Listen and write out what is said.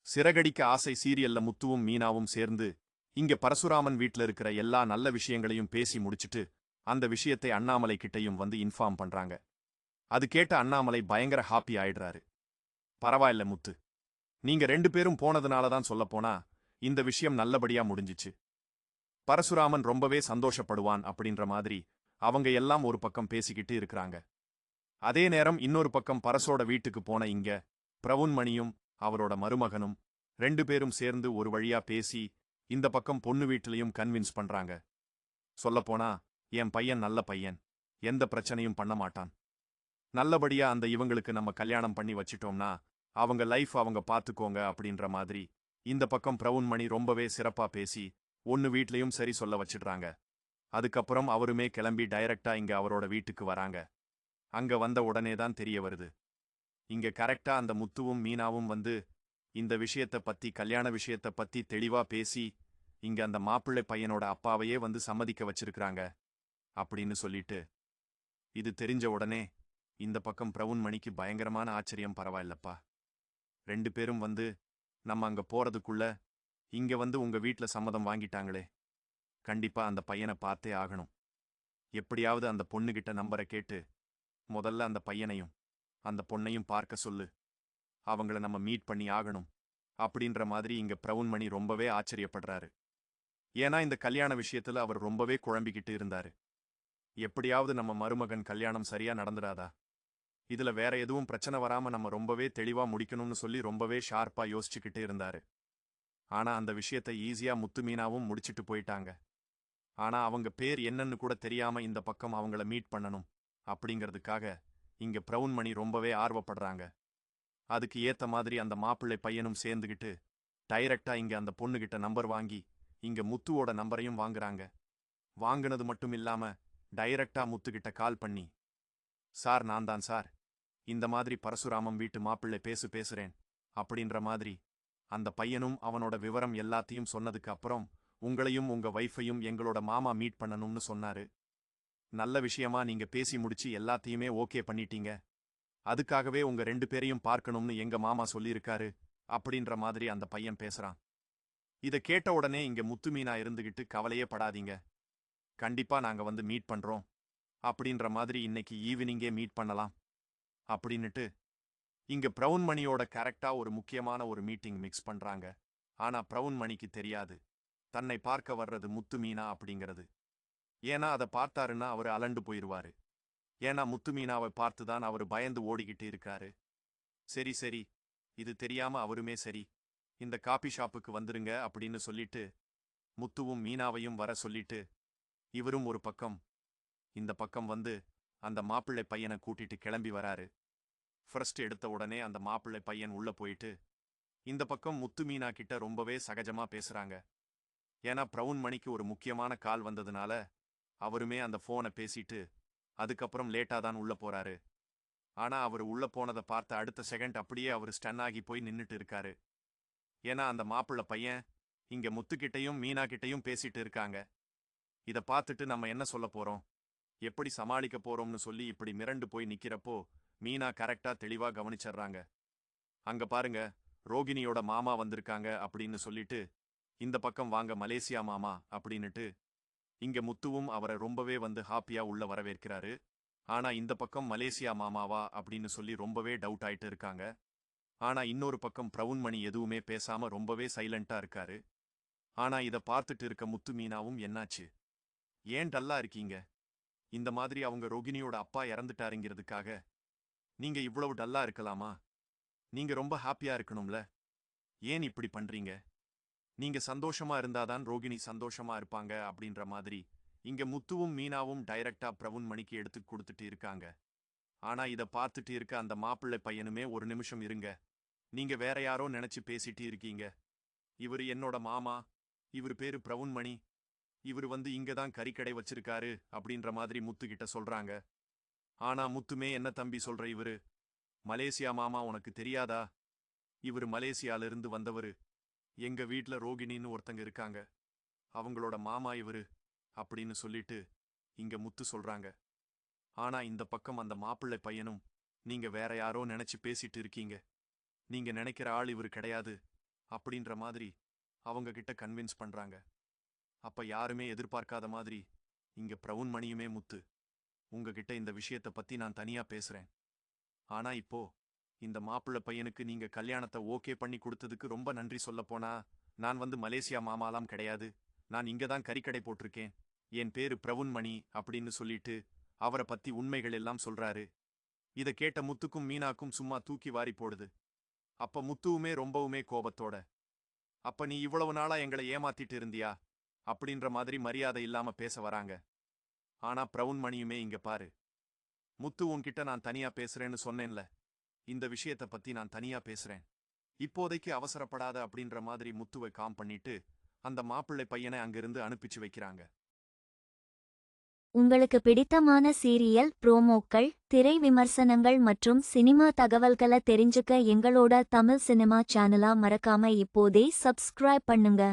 சிறகடிக்க ஆசை சீரியல்ல முத்துவும் மீனாவும் சேர்ந்து இங்க பரசுராமன் வீட்ல இருக்கிற எல்லா நல்ல விஷயங்களையும் பேசி முடிச்சிட்டு அந்த விஷயத்தை அண்ணாமலை கிட்டையும் வந்து இன்ஃபார்ம் பண்றாங்க. அது கேட்ட அண்ணாமலை பயங்கர ஹாப்பி ஆயிடுறாரு. பரவாயில்ல முத்து, நீங்க 2 பேரும் போனதுனால தான் சொல்லப்போனா இந்த விஷயம் நல்லபடியா முடிஞ்சிச்சு. பரசுராமன் ரொம்பவே சந்தோஷப்படுவான் அப்படின்ற மாதிரி அவங்க எல்லாம் ஒரு பக்கம் பேசிக்கிட்டு இருக்கிறாங்க. அதே நேரம் இன்னொரு பக்கம் பரசோட வீட்டுக்கு போன இங்க பிரவுன்மணியும் அவரோட மருமகனும் 2 பேரும் சேர்ந்து ஒரு வழியா பேசி இந்த பக்கம் பொண்ணு வீட்டிலையும் கன்வின்ஸ் பண்றாங்க. சொல்லப்போனா என் பையன் நல்ல பையன், எந்த பிரச்சனையும் பண்ண மாட்டான், நல்லபடியா அந்த இவங்களுக்கு நம்ம கல்யாணம் பண்ணி வச்சிட்டோம்னா அவங்க லைஃப் அவங்க பாத்துக்கோங்க அப்படின்ற மாதிரி இந்த பக்கம் பிரவுன்மணி ரொம்பவே சிறப்பா பேசி ஒன்னு வீட்லயும் சரி சொல்ல வச்சிடுறாங்க. அதுக்கப்புறம் அவருமே கிளம்பி டைரக்டா இங்க அவரோட வீட்டுக்கு வராங்க. அங்க வந்த உடனே தான் தெரிய வருது, இங்க கரெக்டா அந்த முத்துவும் மீனாவும் வந்து இந்த விஷயத்த பத்தி கல்யாண விஷயத்த பத்தி தெளிவா பேசி இங்க அந்த மாப்பிள்ளை பையனோட அப்பாவையே வந்து சம்மதிக்க வச்சிருக்கிறாங்க அப்படின்னு சொல்லிட்டு இது தெரிஞ்ச உடனே இந்த பக்கம் பிரவுன்மணிக்கு பயங்கரமான ஆச்சரியம். பரவாயில்லப்பா, 2 பேரும் வந்து நம்ம அங்க போறதுக்குள்ள இங்க வந்து உங்க வீட்ல சம்மதம் வாங்கிட்டாங்களே, கண்டிப்பா அந்த பையனை பார்த்தே ஆகணும். எப்படியாவது அந்த பொண்ணுகிட்ட நம்பரை கேட்டு முதல்ல அந்த பையனையும் அந்த பொண்ணையும் பார்க்க சொல்லு, அவங்கள நம்ம மீட் பண்ணி ஆகணும் அப்படின்ற மாதிரி இங்க பிரவுன்மணி ரொம்பவே ஆச்சரியப்படுறாரு. ஏன்னா இந்த கல்யாண விஷயத்துல அவர் ரொம்பவே குழம்பிக்கிட்டு இருந்தாரு. எப்படியாவது நம்ம மருமகன் கல்யாணம் சரியா நடந்துடாதா, இதுல வேற எதுவும் பிரச்சனை வராம நம்ம ரொம்பவே தெளிவா முடிக்கணும்னு சொல்லி ரொம்பவே ஷார்ப்பா யோசிச்சுக்கிட்டு இருந்தாரு. ஆனா அந்த விஷயத்தை ஈஸியா முத்து மீனாவும் முடிச்சிட்டு போயிட்டாங்க. ஆனா அவங்க பேர் என்னன்னு கூட தெரியாம இந்த பக்கம் அவங்கள மீட் பண்ணணும் அப்படிங்கிறதுக்காக இங்க பிரவுன்மணி ரொம்பவே ஆர்வப்படுறாங்க. அதுக்கு ஏத்த மாதிரி அந்த மாப்பிள்ளை பையனும் சேர்ந்துகிட்டு டைரக்டா இங்க அந்த பொண்ணுகிட்ட நம்பர் வாங்கி இங்க முத்துவோட நம்பரையும் வாங்குறாங்க. வாங்குனது மட்டும் இல்லாம டைரக்டா முத்துகிட்ட கால் பண்ணி, சார் நான் தான் சார், இந்த மாதிரி பரசுராமம் வீட்டு மாப்பிள்ளை பேசுறேன் அப்படின்ற மாதிரி அந்த பையனும் அவனோட விவரம் எல்லாத்தையும் சொன்னதுக்கு அப்புறம் உங்களையும் உங்க வைஃபையும் எங்களோட மாமா மீட் பண்ணணும்னு சொன்னாரு. நல்ல விஷயமா நீங்க பேசி முடிச்சு எல்லாத்தையுமே ஓகே பண்ணிட்டீங்க, அதுக்காகவே உங்க 2 பேரையும் பார்க்கணும்னு எங்க மாமா சொல்லியிருக்காரு அப்படின்ற மாதிரி அந்த பையன் பேசுறான். இத கேட்ட உடனே இங்க முத்து மீனா இருந்துகிட்டு கவலையே படாதீங்க, கண்டிப்பா நாங்க வந்து மீட் பண்றோம் அப்படின்ற மாதிரி இன்னைக்கு ஈவினிங்கே மீட் பண்ணலாம் அப்படின்னுட்டு இங்க பிரவுன்மணியோட கரெக்டா ஒரு முக்கியமான ஒரு மீட்டிங் மிக்ஸ் பண்றாங்க. ஆனா பிரவுன்மணிக்கு தெரியாது தன்னை பார்க்க வர்றது முத்து மீனா அப்படிங்கிறது. ஏன்னா அதை பார்த்தாருன்னா அவரு அலண்டு போயிருவாரு. ஏன்னா முத்து மீனாவை பார்த்துதான் அவரு பயந்து ஓடிக்கிட்டு இருக்காரு. சரி சரி, இது தெரியாம அவருமே சரி இந்த காபி ஷாப்புக்கு வந்துருங்க அப்படின்னு சொல்லிட்டு முத்துவும் மீனாவையும் வர சொல்லிட்டு இவரும் ஒரு பக்கம் இந்த பக்கம் வந்து அந்த மாப்பிள்ளை பையனை கூட்டிட்டு கிளம்பி வராரு. ஃபர்ஸ்ட் எடுத்த உடனே அந்த மாப்பிள்ளை பையன் உள்ள போயிட்டு இந்த பக்கம் முத்து மீனா கிட்ட ரொம்பவே சகஜமா பேசுறாங்க. ஏன்னா பிரவுன்மணிக்கு ஒரு முக்கியமான கால் வந்ததுனால அவருமே அந்த போனை பேசிட்டு அதுக்கப்புறம் லேட்டா தான் உள்ள போறாரு. ஆனா அவர் உள்ள போனதை பார்த்த அடுத்த செகண்ட் அப்படியே அவர் ஸ்டன் ஆகி போய் நின்னுட்டு இருக்காரு. ஏன்னா அந்த மாப்பிள்ளை பையன் இங்க முத்துக்கிட்டையும் மீனா கிட்டையும் பேசிட்டு இருக்காங்க. இத பார்த்துட்டு நம்ம என்ன சொல்ல போறோம், எப்படி சமாளிக்க போறோம்னு சொல்லி இப்படி மிரண்டு போய் நிக்கிறப்போ மீனா கரெக்டா தெளிவா கவனிச்சர்றாங்க. அங்க பாருங்க, ரோகிணியோட மாமா வந்திருக்காங்க அப்படின்னு சொல்லிட்டு இந்த பக்கம் வாங்க மலேசியா மாமா அப்படின்னுட்டு இங்க முத்துவும் அவரை ரொம்பவே வந்து ஹாப்பியா உள்ள வரவேற்கிறாரு. ஆனா இந்த பக்கம் மலேசியா மாமாவா அப்படின்னு சொல்லி ரொம்பவே டவுட் ஆயிட்டு இருக்காங்க. ஆனா இன்னொரு பக்கம் பிரவுன்மணி எதுவுமே பேசாம ரொம்பவே சைலண்டா இருக்காரு. ஆனா இத பார்த்துட்டு இருக்க முத்து மீனாவும் என்னாச்சு, ஏன் டல்லா இருக்கீங்க, இந்த மாதிரி அவங்க ரோகிணியோட அப்பா இறந்துட்டாருங்கிறதுக்காக நீங்க இவ்வளவு டல்லா இருக்கலாமா, நீங்க ரொம்ப ஹாப்பியா இருக்கணும்ல, ஏன் இப்படி பண்றீங்க, நீங்க சந்தோஷமா இருந்தாதான் ரோகிணி சந்தோஷமா இருப்பாங்க அப்படின்ற மாதிரி இங்க முத்துவும் மீனாவும் டைரக்டா பிரவுன்மணிக்கு எடுத்து கொடுத்துட்டு இருக்காங்க. ஆனா இத பார்த்துட்டு இருக்க அந்த மாப்பிள்ளை பையனுமே ஒரு நிமிஷம் இருங்க, நீங்க வேற யாரோ நினைச்சு பேசிட்டு இருக்கீங்க, இவரு என்னோட மாமா, இவரு பேரு பிரவுன்மணி, இவரு வந்து இங்க தான் கறிக்கடை வச்சிருக்காரு அப்படின்ற மாதிரி முத்துக்கிட்ட சொல்றாங்க. ஆனா முத்துமே என்ன தம்பி சொல்ற, இவரு மலேசியா மாமா உனக்கு தெரியாதா, இவரு மலேசியால இருந்து வந்தவரு, எங்க வீட்ல ரோகிணின்னு ஒருத்தங்க இருக்காங்க, அவங்களோட மாமா இவரு அப்படின்னு சொல்லிட்டு இங்க முத்து சொல்றாங்க. ஆனா இந்த பக்கம் அந்த மாப்பிள்ளை பையனும் நீங்க வேற யாரோ நினைச்சு பேசிட்டு இருக்கீங்க, நீங்க நினைக்கிற ஆள் இவரு கிடையாது அப்படின்ற மாதிரி அவங்க கிட்ட கன்வின்ஸ் பண்றாங்க. அப்ப யாருமே எதிர்பார்க்காத மாதிரி இங்க பிரவுன்மணியுமே முத்து, உங்ககிட்ட இந்த விஷயத்த பத்தி நான் தனியா பேசுறேன். ஆனா இப்போ இந்த மாப்பிள்ளை பையனுக்கு நீங்க கல்யாணத்தை ஓகே பண்ணி கொடுத்ததுக்கு ரொம்ப நன்றி. சொல்லப்போனா நான் வந்து மலேசியா மாமாலாம் கிடையாது, நான் இங்க தான் கறிக்கடை போட்டிருக்கேன். என் பேரு பிரவுன்மணி அப்படின்னு சொல்லிட்டு அவரை பத்தி உண்மைகள் எல்லாம் சொல்றாரு. இத கேட்ட முத்துக்கும் மீனாக்கும் சும்மா தூக்கி வாரி போடுது. அப்ப முத்துவுமே ரொம்பவுமே கோபத்தோட, அப்ப நீ இவ்வளவு நாளா எங்களை ஏமாத்திட்டு இருந்தியா அப்படின்ற மாதிரி மரியாதை இல்லாம பேச வராங்க. ஆனா பிரவுன்மணியுமே இங்க பாரு முத்து, உன்கிட்ட நான் தனியா பேசுறேன்னு சொன்னேன்ல, இந்த விஷயத்த பத்தி நான் தனியா பேசுறேன், இப்போதைக்கு அவசரப்படாத அப்படின்ற மாதிரி முத்துவை காம் பண்ணிட்டு அந்த மாப்பிள்ளை பையனை அங்கிருந்து அனுப்பிச்சு வைக்கிறாங்க. உங்களுக்கு பிடித்தமான சீரியல் ப்ரோமோக்கள், திரை விமர்சனங்கள் மற்றும் சினிமா தகவல்களை தெரிஞ்சுக்க எங்களோட தமிழ் சினிமா சேனலை மறக்காம இப்போதே சப்ஸ்கிரைப் பண்ணுங்க.